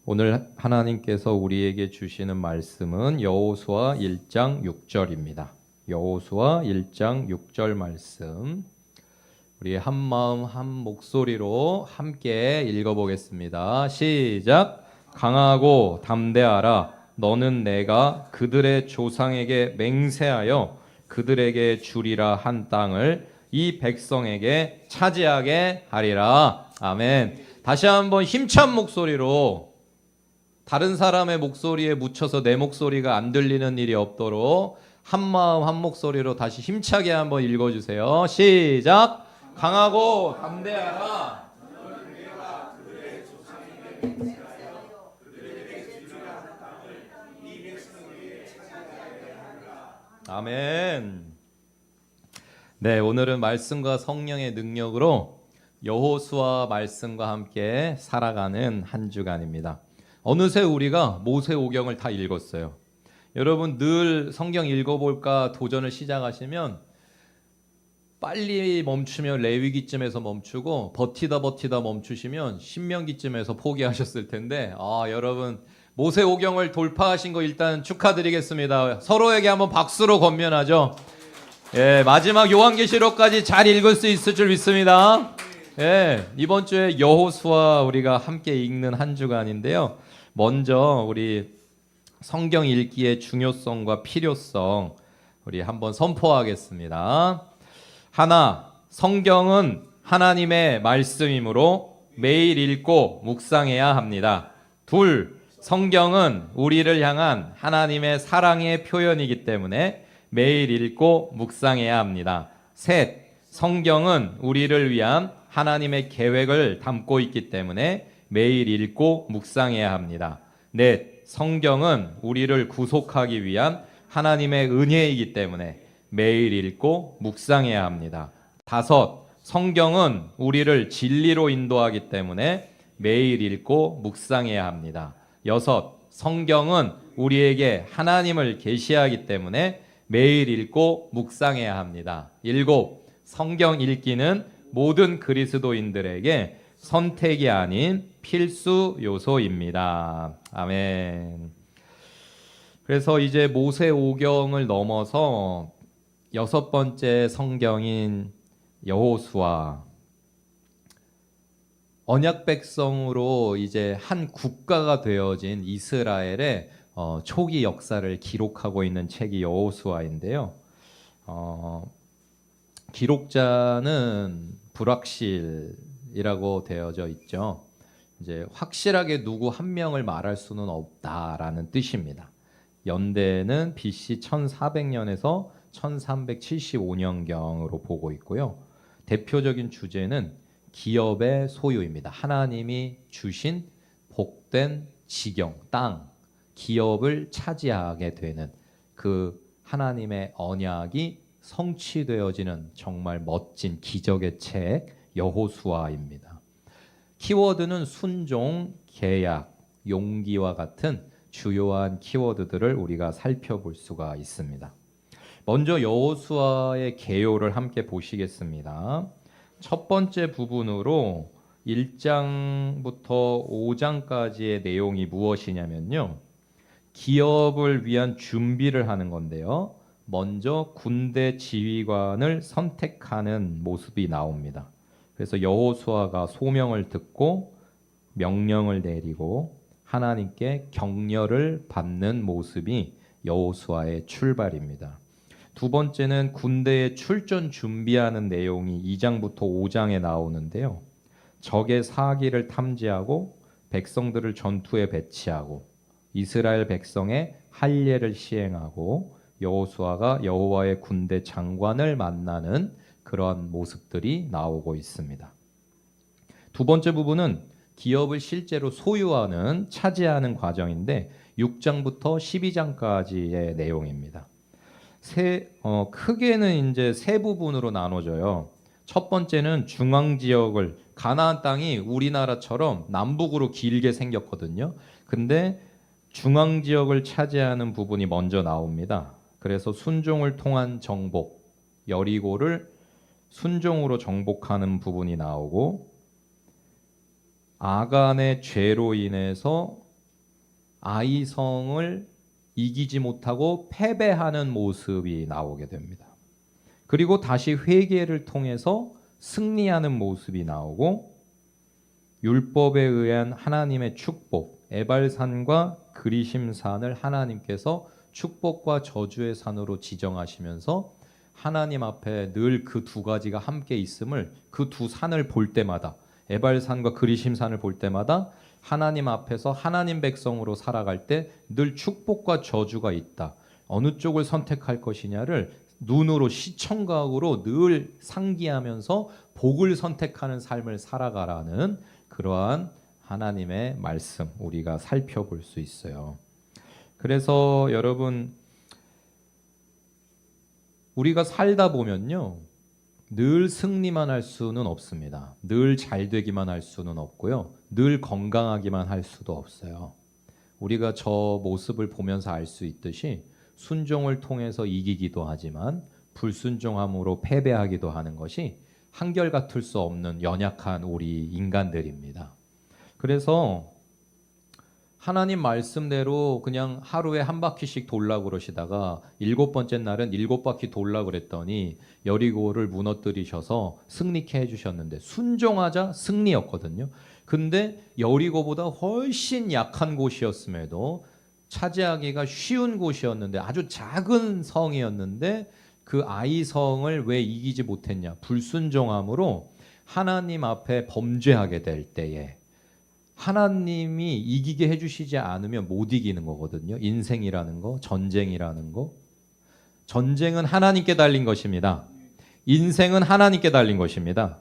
오늘 하나님께서 우리에게 주시는 말씀은 여호수아 1장 6절입니다. 여호수아 1장 6절 말씀 우리 한 마음 한 목소리로 함께 읽어보겠습니다. 시작. 강하고 담대하라. 너는 내가 그들의 조상에게 맹세하여 그들에게 주리라 한 땅을 이 백성에게 차지하게 하리라. 아멘. 다시 한번 힘찬 목소리로, 다른 사람의 목소리에 묻혀서 내 목소리가 안 들리는 일이 없도록 한 마음 한 목소리로 다시 힘차게 한번 읽어주세요. 시작. 강하고 담대하라. 아멘. 네, 오늘은 말씀과 성령의 능력으로 여호수아 말씀과 함께 살아가는 한 주간입니다. 어느새 우리가 모세오경을 다 읽었어요. 여러분 늘 성경 읽어볼까 도전을 시작하시면 빨리 멈추면 레위기쯤에서 멈추고 버티다 멈추시면 신명기쯤에서 포기하셨을 텐데, 여러분 모세오경을 돌파하신 거 일단 축하드리겠습니다. 서로에게 한번 박수로 권면하죠. 예, 마지막 요한계시록까지 잘 읽을 수 있을 줄 믿습니다. 예, 이번 주에 여호수아 우리가 함께 읽는 한 주간인데요. 먼저 우리 성경 읽기의 중요성과 필요성 우리 한번 선포하겠습니다. 하나, 성경은 하나님의 말씀이므로 매일 읽고 묵상해야 합니다. 둘, 성경은 우리를 향한 하나님의 사랑의 표현이기 때문에 매일 읽고 묵상해야 합니다. 셋, 성경은 우리를 위한 하나님의 계획을 담고 있기 때문에 매일 읽고 묵상해야 합니다. 넷, 성경은 우리를 구속하기 위한 하나님의 은혜이기 때문에 매일 읽고 묵상해야 합니다. 다섯, 성경은 우리를 진리로 인도하기 때문에 매일 읽고 묵상해야 합니다. 여섯, 성경은 우리에게 하나님을 계시하기 때문에 매일 읽고 묵상해야 합니다. 일곱, 성경 읽기는 모든 그리스도인들에게 선택이 아닌 필수 요소입니다. 아멘. 그래서 이제 모세오경을 넘어서 여섯 번째 성경인 여호수아, 언약 백성으로 이제 한 국가가 되어진 이스라엘의 초기 역사를 기록하고 있는 책이 여호수아인데요. 기록자는 불확실이라고 되어져 있죠. 이제 확실하게 누구 한 명을 말할 수는 없다라는 뜻입니다. 연대는 BC 1400년에서 1375년경으로 보고 있고요. 대표적인 주제는 기업의 소유입니다. 하나님이 주신 복된 지경, 땅, 기업을 차지하게 되는 그 하나님의 언약이 성취되어지는 정말 멋진 기적의 책 여호수아입니다. 키워드는 순종, 계약, 용기와 같은 주요한 키워드들을 우리가 살펴볼 수가 있습니다. 먼저 여호수아의 개요를 함께 보시겠습니다. 첫 번째 부분으로 1장부터 5장까지의 내용이 무엇이냐면요, 기업을 위한 준비를 하는 건데요. 먼저 군대 지휘관을 선택하는 모습이 나옵니다. 그래서 여호수아가 소명을 듣고 명령을 내리고 하나님께 격려를 받는 모습이 여호수아의 출발입니다. 두 번째는 군대의 출전 준비하는 내용이 2장부터 5장에 나오는데요. 적의 사기를 탐지하고 백성들을 전투에 배치하고 이스라엘 백성의 할례를 시행하고 여호수아가 여호와의 군대 장관을 만나는 그런 모습들이 나오고 있습니다. 두 번째 부분은 기업을 실제로 소유하는, 차지하는 과정인데 6장부터 12장까지의 내용입니다. 크게는 이제 세 부분으로 나눠져요. 첫 번째는 중앙 지역을, 가나안 땅이 우리나라처럼 남북으로 길게 생겼거든요. 근데 중앙 지역을 차지하는 부분이 먼저 나옵니다. 그래서 순종을 통한 정복, 여리고를 순종으로 정복하는 부분이 나오고, 아간의 죄로 인해서 아이성을 이기지 못하고 패배하는 모습이 나오게 됩니다. 그리고 다시 회개를 통해서 승리하는 모습이 나오고 율법에 의한 하나님의 축복, 에발산과 그리심산을 하나님께서 축복과 저주의 산으로 지정하시면서 하나님 앞에 늘 그 두 가지가 함께 있음을 그 두 산을 볼 때마다 에발산과 그리심산을 볼 때마다 하나님 앞에서 하나님 백성으로 살아갈 때 늘 축복과 저주가 있다. 어느 쪽을 선택할 것이냐를 눈으로 시청각으로 늘 상기하면서 복을 선택하는 삶을 살아가라는 그러한 하나님의 말씀 우리가 살펴볼 수 있어요. 그래서 여러분 우리가 살다 보면요. 늘 승리만 할 수는 없습니다. 늘 잘 되기만 할 수는 없고요. 늘 건강하기만 할 수도 없어요. 우리가 저 모습을 보면서 알 수 있듯이 순종을 통해서 이기기도 하지만 불순종함으로 패배하기도 하는 것이 한결같을 수 없는 연약한 우리 인간들입니다. 그래서 하나님 말씀대로 그냥 하루에 한 바퀴씩 돌라고 그러시다가 7번째 날은 7바퀴 돌라고 그랬더니 여리고를 무너뜨리셔서 승리케 해주셨는데 순종하자 승리였거든요. 근데 여리고보다 훨씬 약한 곳이었음에도 차지하기가 쉬운 곳이었는데 아주 작은 성이었는데 그 아이성을 왜 이기지 못했냐? 불순종함으로 하나님 앞에 범죄하게 될 때에 하나님이 이기게 해주시지 않으면 못 이기는 거거든요. 인생이라는 거, 전쟁이라는 거. 전쟁은 하나님께 달린 것입니다. 인생은 하나님께 달린 것입니다.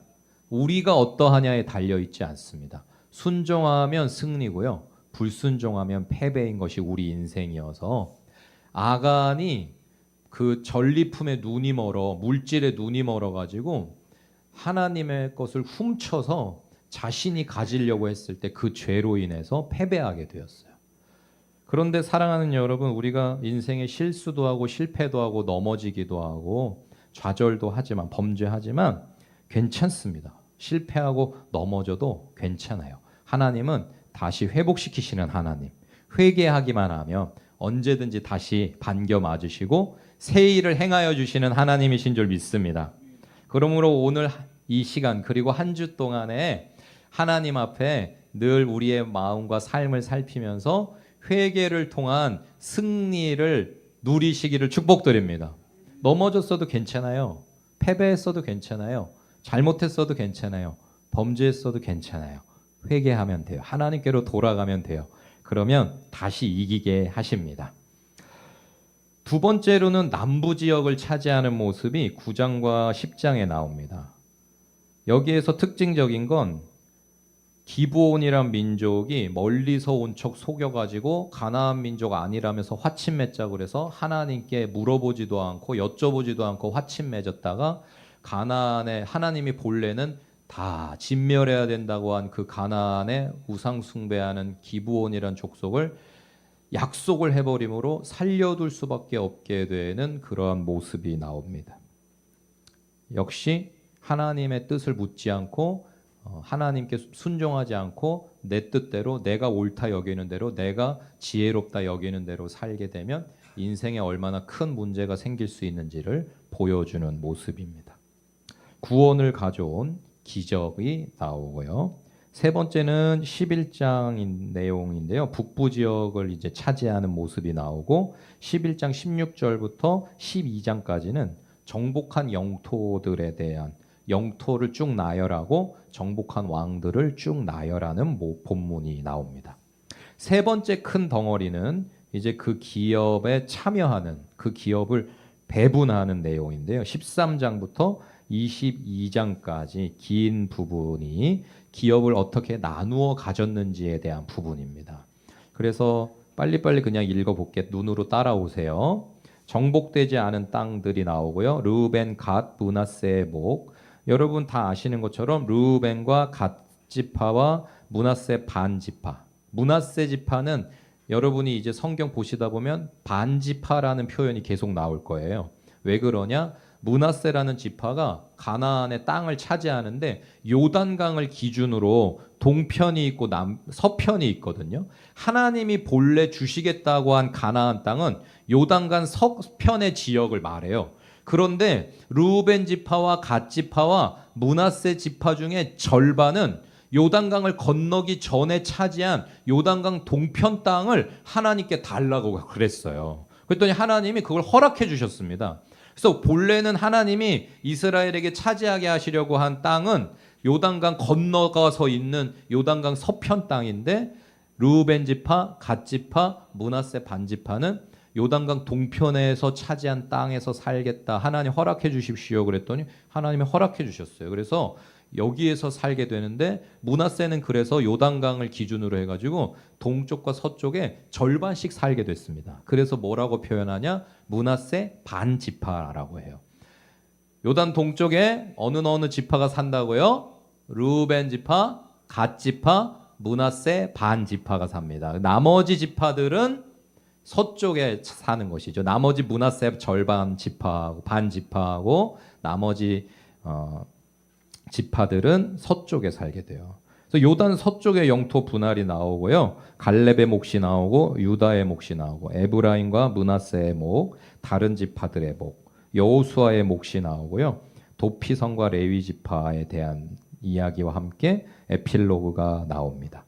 우리가 어떠하냐에 달려있지 않습니다. 순종하면 승리고요. 불순종하면 패배인 것이 우리 인생이어서 아간이 그 전리품에 눈이 멀어, 물질에 눈이 멀어가지고 하나님의 것을 훔쳐서 자신이 가지려고 했을 때 그 죄로 인해서 패배하게 되었어요. 그런데 사랑하는 여러분, 우리가 인생에 실수도 하고 실패도 하고 넘어지기도 하고 좌절도 하지만 범죄하지만 괜찮습니다. 실패하고 넘어져도 괜찮아요. 하나님은 다시 회복시키시는 하나님. 회개하기만 하면 언제든지 다시 반겨 맞으시고 새 일을 행하여 주시는 하나님이신 줄 믿습니다. 그러므로 오늘 이 시간 그리고 한 주 동안에 하나님 앞에 늘 우리의 마음과 삶을 살피면서 회개를 통한 승리를 누리시기를 축복드립니다. 넘어졌어도 괜찮아요. 패배했어도 괜찮아요. 잘못했어도 괜찮아요. 범죄했어도 괜찮아요. 회개하면 돼요. 하나님께로 돌아가면 돼요. 그러면 다시 이기게 하십니다. 두 번째로는 남부 지역을 차지하는 모습이 9장과 10장에 나옵니다. 여기에서 특징적인 건 기브온이란 민족이 멀리서 온 척 속여가지고 가나안 민족 아니라면서 화친 맺자 그래서 하나님께 물어보지도 않고 여쭤보지도 않고 화친 맺었다가 가나안에 하나님이 본래는 다 진멸해야 된다고 한 그 가나안의 우상 숭배하는 기브온이란 족속을 약속을 해버림으로 살려둘 수밖에 없게 되는 그러한 모습이 나옵니다. 역시 하나님의 뜻을 묻지 않고 하나님께 순종하지 않고 내 뜻대로 내가 옳다 여기는 대로 내가 지혜롭다 여기는 대로 살게 되면 인생에 얼마나 큰 문제가 생길 수 있는지를 보여주는 모습입니다. 구원을 가져온 기적이 나오고요. 세 번째는 11장 내용인데요. 북부 지역을 이제 차지하는 모습이 나오고 11장 16절부터 12장까지는 정복한 영토들에 대한 영토를 쭉 나열하고 정복한 왕들을 쭉 나열하는 본문이 나옵니다. 세 번째 큰 덩어리는 이제 그 기업에 참여하는 그 기업을 배분하는 내용인데요. 13장부터 22장까지 긴 부분이 기업을 어떻게 나누어 가졌는지에 대한 부분입니다. 그래서 빨리빨리 그냥 읽어볼게요. 눈으로 따라오세요. 정복되지 않은 땅들이 나오고요. 르우벤, 갓, 므낫세의 목. 여러분 다 아시는 것처럼 르우벤과 갓 지파와 므낫세 반 지파. 므낫세 지파는 여러분이 이제 성경 보시다 보면 반 지파라는 표현이 계속 나올 거예요. 왜 그러냐? 므낫세라는 지파가 가나안의 땅을 차지하는데 요단강을 기준으로 동편이 있고 서편이 있거든요. 하나님이 본래 주시겠다고 한 가나안 땅은 요단강 서편의 지역을 말해요. 그런데 르우벤 지파와 갓 지파와 므낫세 지파 중에 절반은 요단강을 건너기 전에 차지한 요단강 동편 땅을 하나님께 달라고 그랬어요. 그랬더니 하나님이 그걸 허락해 주셨습니다. 그래서 본래는 하나님이 이스라엘에게 차지하게 하시려고 한 땅은 요단강 건너가서 있는 요단강 서편 땅인데 르우벤 지파, 갓 지파, 므낫세 반 지파는 요단강 동편에서 차지한 땅에서 살겠다. 하나님 허락해 주십시오. 그랬더니 하나님이 허락해 주셨어요. 그래서 여기에서 살게 되는데 므낫세는 그래서 요단강을 기준으로 해가지고 동쪽과 서쪽에 절반씩 살게 됐습니다. 그래서 뭐라고 표현하냐? 므낫세 반 지파라고 해요. 요단 동쪽에 어느 지파가 산다고요? 르우벤 지파, 갓 지파, 므낫세 반 지파가 삽니다. 나머지 지파들은 서쪽에 사는 것이죠. 나머지 므낫세 절반 지파하고 반 지파하고 나머지 지파들은 서쪽에 살게 돼요. 그래서 요단 서쪽의 영토 분할이 나오고요. 갈렙의 몫이 나오고 유다의 몫이 나오고 에브라임과 므낫세의 몫, 다른 지파들의 몫, 여호수아의 몫이 나오고요. 도피성과 레위 지파에 대한 이야기와 함께 에필로그가 나옵니다.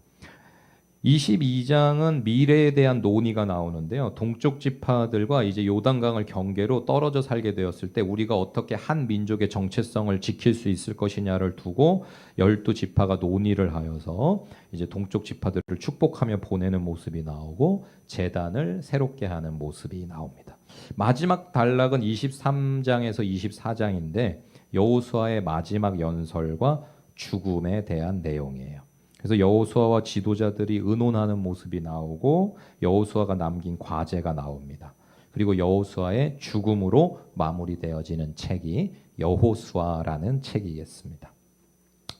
22장은 미래에 대한 논의가 나오는데요. 동쪽 지파들과 이제 요단강을 경계로 떨어져 살게 되었을 때 우리가 어떻게 한 민족의 정체성을 지킬 수 있을 것이냐를 두고 12지파가 논의를 하여서 이제 동쪽 지파들을 축복하며 보내는 모습이 나오고 제단을 새롭게 하는 모습이 나옵니다. 마지막 단락은 23장에서 24장인데 여호수아의 마지막 연설과 죽음에 대한 내용이에요. 그래서 여호수아와 지도자들이 의논하는 모습이 나오고 여호수아가 남긴 과제가 나옵니다. 그리고 여호수아의 죽음으로 마무리되어지는 책이 여호수아라는 책이겠습니다.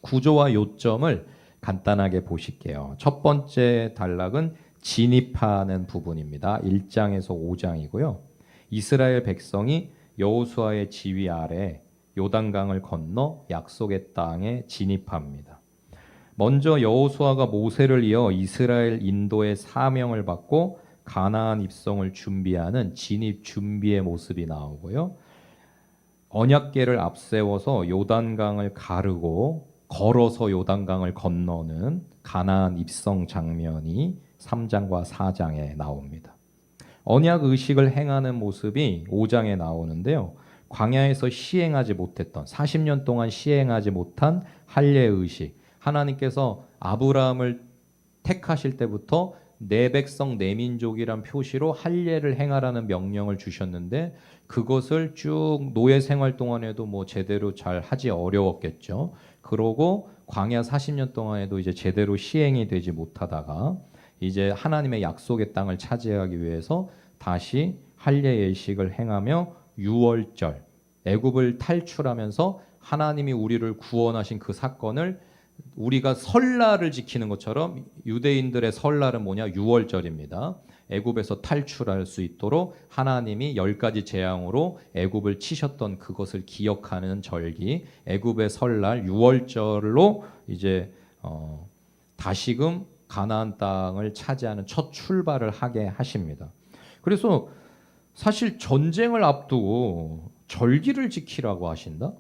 구조와 요점을 간단하게 보실게요. 첫 번째 단락은 진입하는 부분입니다. 1장에서 5장이고요. 이스라엘 백성이 여호수아의 지휘 아래 요단강을 건너 약속의 땅에 진입합니다. 먼저 여호수아가 모세를 이어 이스라엘 인도의 사명을 받고 가나안 입성을 준비하는 진입 준비의 모습이 나오고요. 언약궤를 앞세워서 요단강을 가르고 걸어서 요단강을 건너는 가나안 입성 장면이 3장과 4장에 나옵니다. 언약 의식을 행하는 모습이 5장에 나오는데요. 광야에서 시행하지 못했던 40년 동안 시행하지 못한 할례 의식, 하나님께서 아브라함을 택하실 때부터 내 백성 내 민족이란 표시로 할례를 행하라는 명령을 주셨는데 그것을 쭉 노예 생활 동안에도 뭐 제대로 잘 하지 어려웠겠죠. 그러고 광야 40년 동안에도 이제 제대로 시행이 되지 못하다가 이제 하나님의 약속의 땅을 차지하기 위해서 다시 할례 예식을 행하며 유월절 애굽을 탈출하면서 하나님이 우리를 구원하신 그 사건을 우리가 설날을 지키는 것처럼 유대인들의 설날은 뭐냐? 유월절입니다. 애굽에서 탈출할 수 있도록 하나님이 10가지 재앙으로 애굽을 치셨던 그것을 기억하는 절기, 애굽의 설날 유월절로 이제 다시금 가나안 땅을 차지하는 첫 출발을 하게 하십니다. 그래서 사실 전쟁을 앞두고 절기를 지키라고 하신다?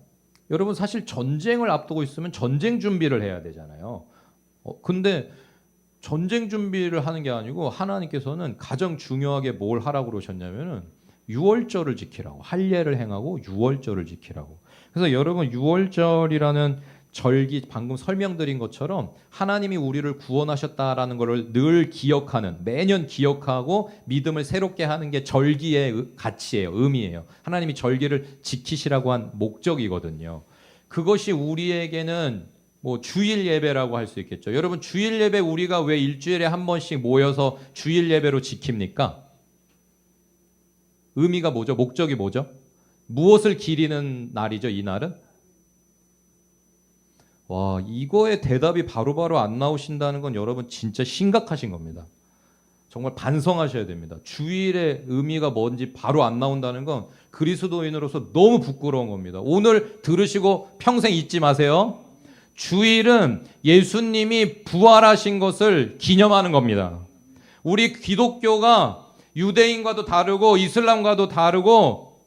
여러분 사실 전쟁을 앞두고 있으면 전쟁 준비를 해야 되잖아요. 근데 전쟁 준비를 하는 게 아니고 하나님께서는 가장 중요하게 뭘 하라고 그러셨냐면은 유월절을 지키라고, 할례를 행하고 유월절을 지키라고. 그래서 여러분 유월절이라는 절기 방금 설명드린 것처럼 하나님이 우리를 구원하셨다라는 것을 늘 기억하는, 매년 기억하고 믿음을 새롭게 하는 게 절기의 가치예요. 의미예요. 하나님이 절기를 지키시라고 한 목적이거든요. 그것이 우리에게는 뭐 주일 예배라고 할 수 있겠죠. 여러분 주일 예배 우리가 왜 일주일에 한 번씩 모여서 주일 예배로 지킵니까? 의미가 뭐죠? 목적이 뭐죠? 무엇을 기리는 날이죠, 이 날은? 와, 이거에 대답이 바로바로 안 나오신다는 건 여러분 진짜 심각하신 겁니다. 정말 반성하셔야 됩니다. 주일의 의미가 뭔지 바로 안 나온다는 건 그리스도인으로서 너무 부끄러운 겁니다. 오늘 들으시고 평생 잊지 마세요. 주일은 예수님이 부활하신 것을 기념하는 겁니다. 우리 기독교가 유대인과도 다르고 이슬람과도 다르고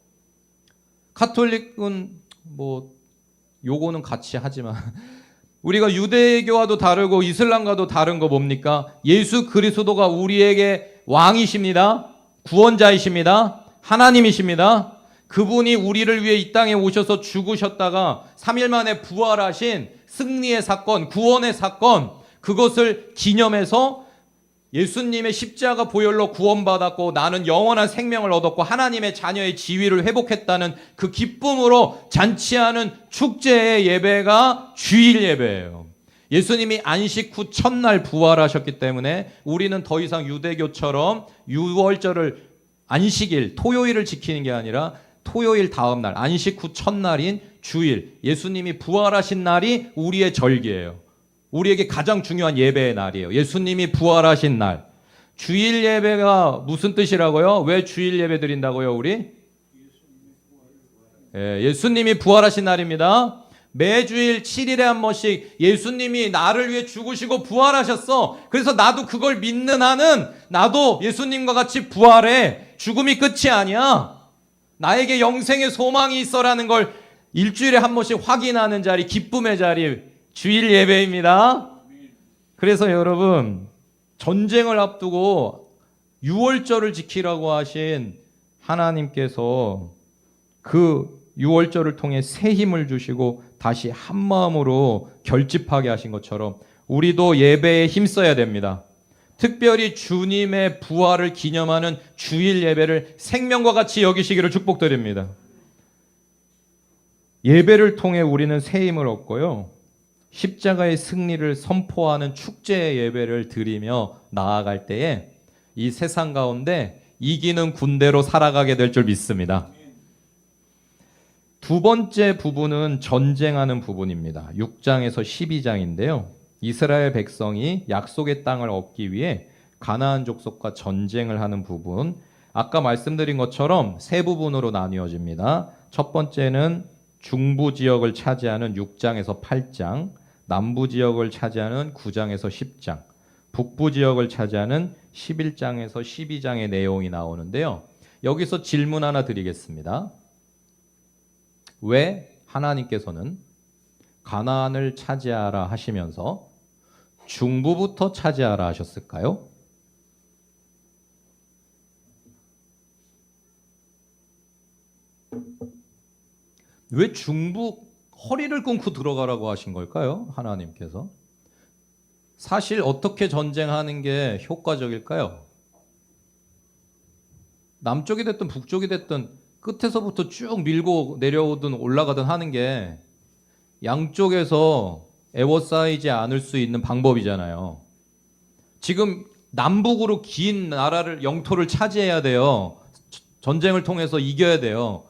카톨릭은 뭐 요거는 같이 하지만 우리가 유대교와도 다르고 이슬람과도 다른 거 뭡니까? 예수 그리스도가 우리에게 왕이십니다. 구원자이십니다. 하나님이십니다. 그분이 우리를 위해 이 땅에 오셔서 죽으셨다가 3일 만에 부활하신 승리의 사건, 구원의 사건, 그것을 기념해서 예수님의 십자가 보혈로 구원받았고 나는 영원한 생명을 얻었고 하나님의 자녀의 지위를 회복했다는 그 기쁨으로 잔치하는 축제의 예배가 주일 예배예요. 예수님이 안식 후 첫날 부활하셨기 때문에 우리는 더 이상 유대교처럼 유월절을 안식일, 토요일을 지키는 게 아니라 토요일 다음 날, 안식 후 첫날인 주일, 예수님이 부활하신 날이 우리의 절기예요. 우리에게 가장 중요한 예배의 날이에요. 예수님이 부활하신 날. 주일 예배가 무슨 뜻이라고요? 왜 주일 예배 드린다고요, 우리? 예수님이 부활하신 날입니다. 매주일 7일에 한 번씩 예수님이 나를 위해 죽으시고 부활하셨어. 그래서 나도 그걸 믿는 한은 나도 예수님과 같이 부활해. 죽음이 끝이 아니야. 나에게 영생의 소망이 있어라는 걸 일주일에 한 번씩 확인하는 자리, 기쁨의 자리, 주일 예배입니다. 그래서 여러분, 전쟁을 앞두고 유월절을 지키라고 하신 하나님께서 그 유월절을 통해 새 힘을 주시고 다시 한 마음으로 결집하게 하신 것처럼 우리도 예배에 힘써야 됩니다. 특별히 주님의 부활을 기념하는 주일 예배를 생명과 같이 여기시기를 축복드립니다. 예배를 통해 우리는 새 힘을 얻고요. 십자가의 승리를 선포하는 축제 예배를 드리며 나아갈 때에 이 세상 가운데 이기는 군대로 살아가게 될 줄 믿습니다. 두 번째 부분은 전쟁하는 부분입니다. 6장에서 12장인데요. 이스라엘 백성이 약속의 땅을 얻기 위해 가나안 족속과 전쟁을 하는 부분, 아까 말씀드린 것처럼 세 부분으로 나뉘어집니다. 첫 번째는 중부 지역을 차지하는 6장에서 8장, 남부 지역을 차지하는 9장에서 10장, 북부 지역을 차지하는 11장에서 12장의 내용이 나오는데요. 여기서 질문 하나 드리겠습니다. 왜 하나님께서는 가나안을 차지하라 하시면서 중부부터 차지하라 하셨을까요? 왜 중부 허리를 끊고 들어가라고 하신 걸까요? 하나님께서. 사실 어떻게 전쟁하는 게 효과적일까요? 남쪽이 됐든 북쪽이 됐든 끝에서부터 쭉 밀고 내려오든 올라가든 하는 게 양쪽에서 에워싸이지 않을 수 있는 방법이잖아요. 지금 남북으로 긴 나라를, 영토를 차지해야 돼요. 전쟁을 통해서 이겨야 돼요.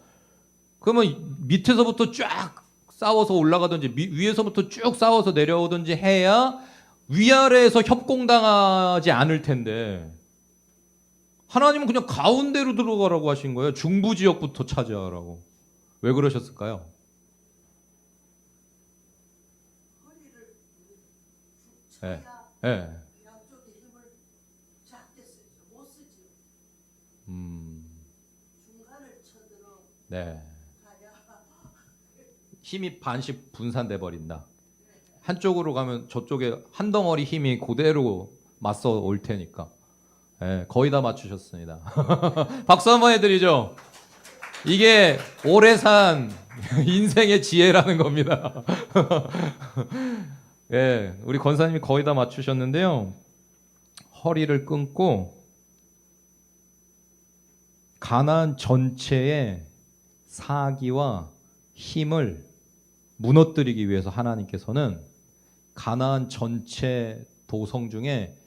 그러면 밑에서부터 쫙 싸워서 올라가든지 위에서부터 쭉 싸워서 내려오든지 해야 위아래에서 협공당하지 않을 텐데 하나님은 그냥 가운데로 들어가라고 하신 거예요. 중부 지역부터 차지하라고. 왜 그러셨을까요? 허리를 네. 쳐야 네. 양쪽에 힘을 작게 쓰죠. 못 쓰죠. 중간을 쳐들어 네. 가야 힘이 반씩 분산돼 버린다. 한쪽으로 가면 저쪽에 한 덩어리 힘이 그대로 맞서 올 테니까. 네, 거의 다 맞추셨습니다. 박수 한번 해드리죠. 이게 오래 산 인생의 지혜라는 겁니다. 예, 우리 권사님이 거의 다 맞추셨는데요. 허리를 끊고 가나안 전체의 사기와 힘을 무너뜨리기 위해서 하나님께서는 가나안 전체 도성 중에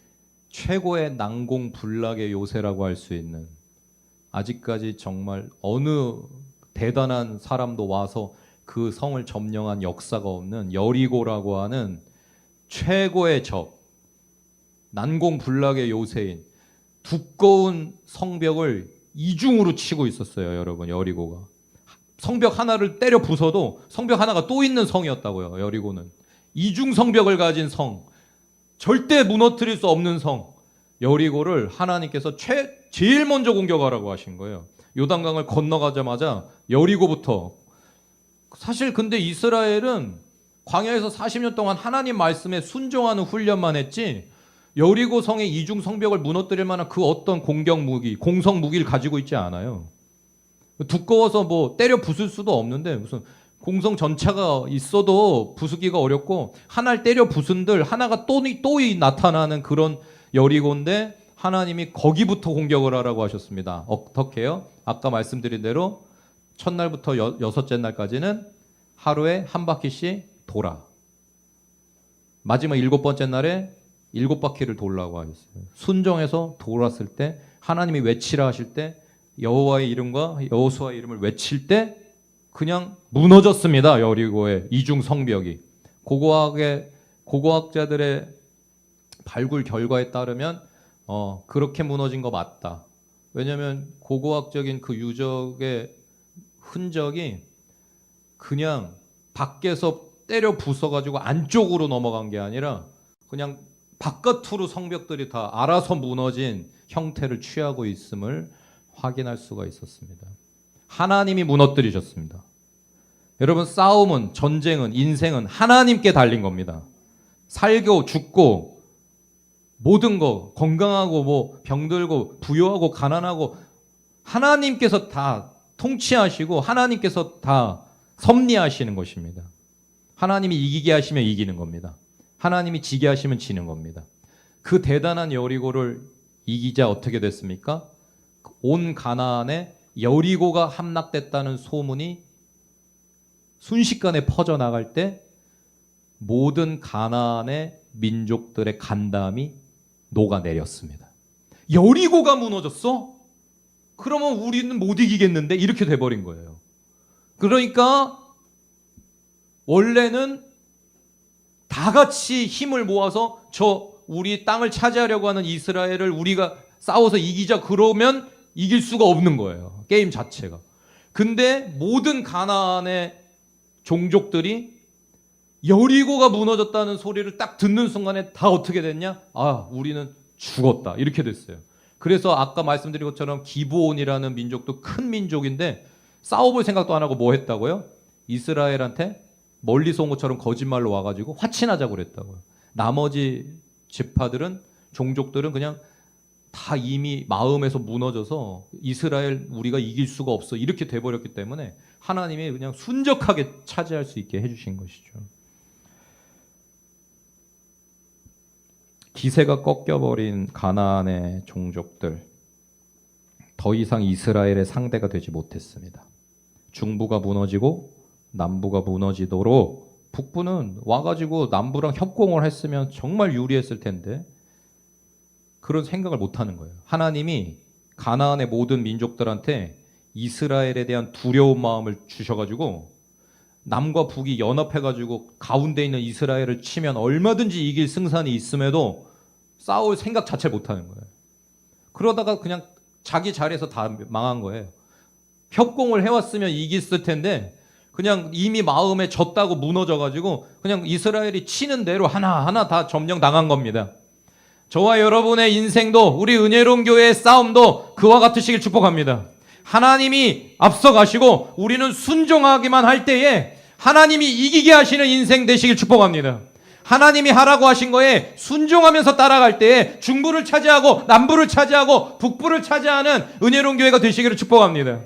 최고의 난공불락의 요새라고 할 수 있는, 아직까지 정말 어느 대단한 사람도 와서 그 성을 점령한 역사가 없는 여리고라고 하는 최고의 적, 난공불락의 요새인, 두꺼운 성벽을 이중으로 치고 있었어요, 여러분. 여리고가 성벽 하나를 때려 부숴도 성벽 하나가 또 있는 성이었다고요. 여리고는 이중 성벽을 가진 성, 절대 무너뜨릴 수 없는 성 여리고를 하나님께서 제일 먼저 공격하라고 하신 거예요. 요단강을 건너가자마자 여리고부터. 사실 근데 이스라엘은 광야에서 40년 동안 하나님 말씀에 순종하는 훈련만 했지 여리고 성의 이중 성벽을 무너뜨릴 만한 그 어떤 공격 무기, 공성 무기를 가지고 있지 않아요. 두꺼워서 뭐 때려 부술 수도 없는데 무슨 공성 전차가 있어도 부수기가 어렵고 하나를 때려 부순들 하나가 또 나타나는 그런 여리고인데 하나님이 거기부터 공격을 하라고 하셨습니다. 어떻게 해요? 아까 말씀드린 대로 첫날부터 여섯째 날까지는 하루에 한 바퀴씩 돌아. 마지막 7번째 날에 7바퀴를 돌라고 하셨어요. 순종해서 돌았을 때 하나님이 외치라 하실 때 여호와의 이름과 여호수아의 이름을 외칠 때 그냥 무너졌습니다. 여리고의 이중 성벽이. 고고학자들의 발굴 결과에 따르면 그렇게 무너진 거 맞다. 왜냐하면 고고학적인 그 유적의 흔적이 그냥 밖에서 때려 부숴가지고 안쪽으로 넘어간 게 아니라 그냥 바깥으로 성벽들이 다 알아서 무너진 형태를 취하고 있음을 확인할 수가 있었습니다. 하나님이 무너뜨리셨습니다. 여러분, 싸움은, 전쟁은, 인생은 하나님께 달린 겁니다. 살고 죽고 모든 거, 건강하고 뭐 병들고 부유하고 가난하고 하나님께서 다 통치하시고 하나님께서 다 섭리하시는 것입니다. 하나님이 이기게 하시면 이기는 겁니다. 하나님이 지게 하시면 지는 겁니다. 그 대단한 여리고를 이기자 어떻게 됐습니까? 온 가나안에 여리고가 함락됐다는 소문이 순식간에 퍼져나갈 때 모든 가나안의 민족들의 간담이 녹아내렸습니다. 여리고가 무너졌어? 그러면 우리는 못 이기겠는데? 이렇게 돼버린 거예요. 그러니까 원래는 다 같이 힘을 모아서 우리 땅을 차지하려고 하는 이스라엘을 우리가 싸워서 이기자 그러면 이길 수가 없는 거예요. 게임 자체가. 근데 모든 가나안의 종족들이 여리고가 무너졌다는 소리를 딱 듣는 순간에 다 어떻게 됐냐? 아, 우리는 죽었다. 이렇게 됐어요. 그래서 아까 말씀드린 것처럼 기브온이라는 민족도 큰 민족인데 싸워볼 생각도 안 하고 뭐 했다고요? 이스라엘한테 멀리서 온 것처럼 거짓말로 와가지고 화친하자고 그랬다고요. 나머지 지파들은, 종족들은 그냥 다 이미 마음에서 무너져서 이스라엘 우리가 이길 수가 없어 이렇게 돼버렸기 때문에 하나님이 그냥 순적하게 차지할 수 있게 해주신 것이죠. 기세가 꺾여버린 가나안의 종족들 더 이상 이스라엘의 상대가 되지 못했습니다. 중부가 무너지고 남부가 무너지도록 북부는 와가지고 남부랑 협공을 했으면 정말 유리했을 텐데 그런 생각을 못하는 거예요. 하나님이 가나안의 모든 민족들한테 이스라엘에 대한 두려운 마음을 주셔가지고 남과 북이 연합해가지고 가운데 있는 이스라엘을 치면 얼마든지 이길 승산이 있음에도 싸울 생각 자체를 못하는 거예요. 그러다가 그냥 자기 자리에서 다 망한 거예요. 협공을 해왔으면 이겼을 텐데 그냥 이미 마음에 졌다고 무너져가지고 그냥 이스라엘이 치는 대로 하나하나 다 점령당한 겁니다. 저와 여러분의 인생도 우리 은혜로운 교회의 싸움도 그와 같으시길 축복합니다. 하나님이 앞서가시고 우리는 순종하기만 할 때에 하나님이 이기게 하시는 인생 되시길 축복합니다. 하나님이 하라고 하신 거에 순종하면서 따라갈 때에 중부를 차지하고 남부를 차지하고 북부를 차지하는 은혜로운 교회가 되시기를 축복합니다.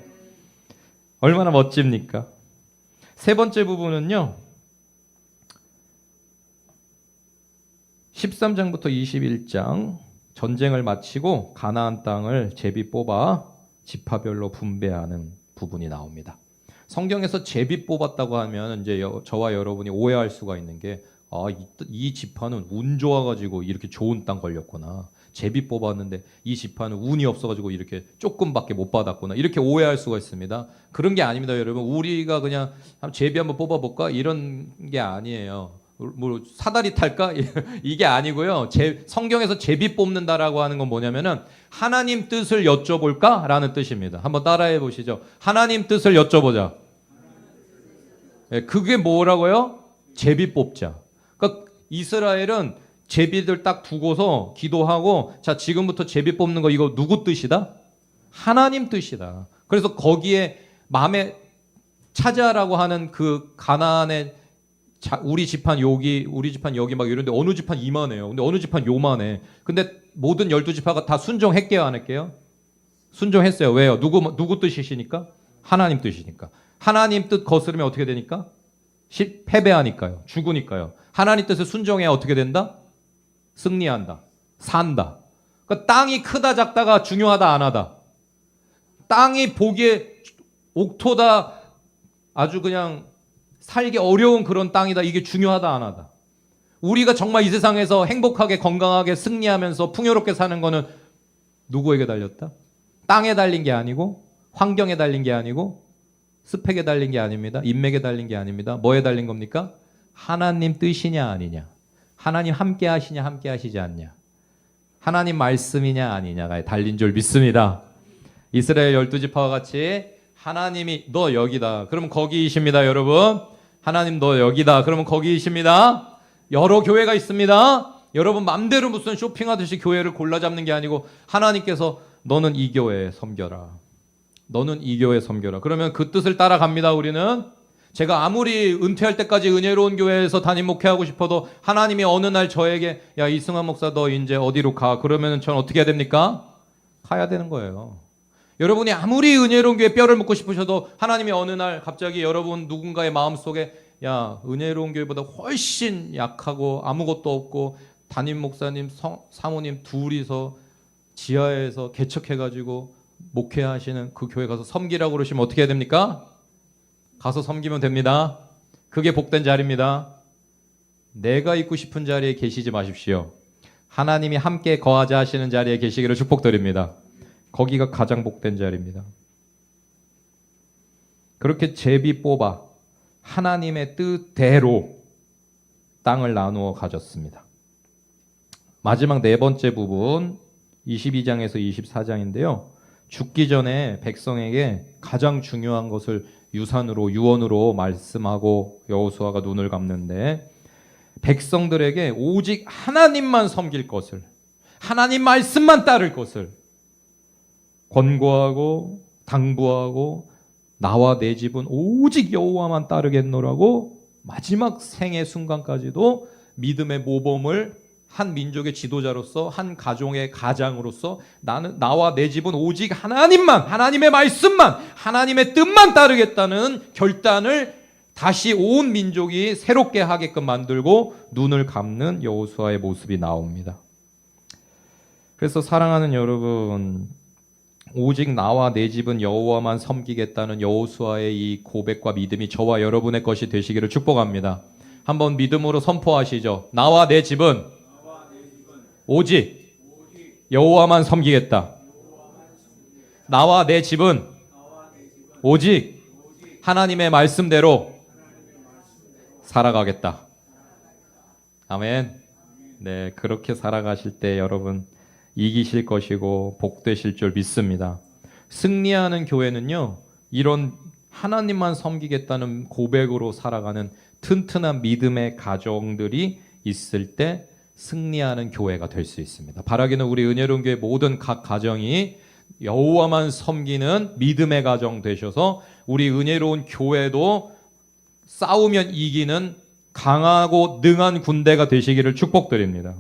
얼마나 멋집니까? 세 번째 부분은요. 13장부터 21장 전쟁을 마치고 가나안 땅을 제비 뽑아 지파별로 분배하는 부분이 나옵니다. 성경에서 제비 뽑았다고 하면 이제 저와 여러분이 오해할 수가 있는 게 이 지파는 운 좋아가지고 이렇게 좋은 땅 걸렸구나. 제비 뽑았는데 이 지파는 운이 없어가지고 이렇게 조금밖에 못 받았구나. 이렇게 오해할 수가 있습니다. 그런 게 아닙니다, 여러분. 우리가 그냥 제비 한번 뽑아볼까? 이런 게 아니에요. 뭐 사다리 탈까? 이게 아니고요. 성경에서 제비 뽑는다라고 하는 건 뭐냐면은 하나님 뜻을 여쭤볼까라는 뜻입니다. 한번 따라해 보시죠. 하나님 뜻을 여쭤보자. 그게 뭐라고요? 제비 뽑자. 그러니까 이스라엘은 제비들 딱 두고서 기도하고 자 지금부터 제비 뽑는 거 이거 누구 뜻이다? 하나님 뜻이다. 그래서 거기에 마음에 차지하라고 하는 그 가나안의 우리 집한 여기, 우리 집한 여기 막 이런데 어느 집한 이만해요. 근데 어느 집한 요만해. 근데 모든 12지파가 다 순종했게요, 안 했게요? 순종했어요. 왜요? 누구 뜻이시니까? 하나님 뜻이니까. 하나님 뜻 거스르면 어떻게 되니까? 패배하니까요. 죽으니까요. 하나님 뜻에 순종해야 어떻게 된다? 승리한다. 산다. 그러니까 땅이 크다 작다가 중요하다 안 하다. 땅이 보기에 옥토다 아주 그냥 살기 어려운 그런 땅이다. 이게 중요하다 안 하다. 우리가 정말 이 세상에서 행복하게 건강하게 승리하면서 풍요롭게 사는 거는 누구에게 달렸다? 땅에 달린 게 아니고 환경에 달린 게 아니고 스펙에 달린 게 아닙니다. 인맥에 달린 게 아닙니다. 뭐에 달린 겁니까? 하나님 뜻이냐 아니냐. 하나님 함께 하시냐 함께 하시지 않냐. 하나님 말씀이냐 아니냐가 달린 줄 믿습니다. 이스라엘 12지파와 같이 하나님이 너 여기다. 그러면 거기이십니다, 여러분. 하나님 너 여기다. 그러면 거기이십니다. 여러 교회가 있습니다. 여러분 맘대로 무슨 쇼핑하듯이 교회를 골라 잡는 게 아니고 하나님께서 너는 이 교회에 섬겨라. 너는 이 교회에 섬겨라. 그러면 그 뜻을 따라갑니다. 우리는. 제가 아무리 은퇴할 때까지 은혜로운 교회에서 담임 목회하고 싶어도 하나님이 어느 날 저에게 야 이승환 목사 너 이제 어디로 가. 그러면 전 어떻게 해야 됩니까? 가야 되는 거예요. 여러분이 아무리 은혜로운 교회 뼈를 묻고 싶으셔도 하나님이 어느 날 갑자기 여러분 누군가의 마음속에 야 은혜로운 교회보다 훨씬 약하고 아무것도 없고 담임 목사님 사모님 둘이서 지하에서 개척해가지고 목회하시는 그 교회 가서 섬기라고 그러시면 어떻게 해야 됩니까? 가서 섬기면 됩니다. 그게 복된 자리입니다. 내가 있고 싶은 자리에 계시지 마십시오. 하나님이 함께 거하자 하시는 자리에 계시기를 축복드립니다. 거기가 가장 복된 자리입니다. 그렇게 제비 뽑아 하나님의 뜻대로 땅을 나누어 가졌습니다. 마지막 네 번째 부분 22장에서 24장인데요. 죽기 전에 백성에게 가장 중요한 것을 유산으로 유언으로 말씀하고 여호수아가 눈을 감는데 백성들에게 오직 하나님만 섬길 것을 하나님 말씀만 따를 것을 권고하고 당부하고 나와 내 집은 오직 여호와만 따르겠노라고 마지막 생의 순간까지도 믿음의 모범을 한 민족의 지도자로서 한 가정의 가장으로서 나와 내 집은 오직 하나님만 하나님의 말씀만 하나님의 뜻만 따르겠다는 결단을 다시 온 민족이 새롭게 하게끔 만들고 눈을 감는 여호수아의 모습이 나옵니다. 그래서 사랑하는 여러분 오직 나와 내 집은 여호와만 섬기겠다는 여호수아의 이 고백과 믿음이 저와 여러분의 것이 되시기를 축복합니다. 한번 믿음으로 선포하시죠. 나와 내 집은 오직 여호와만 섬기겠다. 나와 내 집은 오직 하나님의 말씀대로 살아가겠다. 아멘. 네, 그렇게 살아가실 때 여러분 이기실 것이고 복되실 줄 믿습니다. 승리하는 교회는요, 이런 하나님만 섬기겠다는 고백으로 살아가는 튼튼한 믿음의 가정들이 있을 때 승리하는 교회가 될 수 있습니다. 바라기는 우리 은혜로운 교회 모든 각 가정이 여호와만 섬기는 믿음의 가정 되셔서 우리 은혜로운 교회도 싸우면 이기는 강하고 능한 군대가 되시기를 축복드립니다.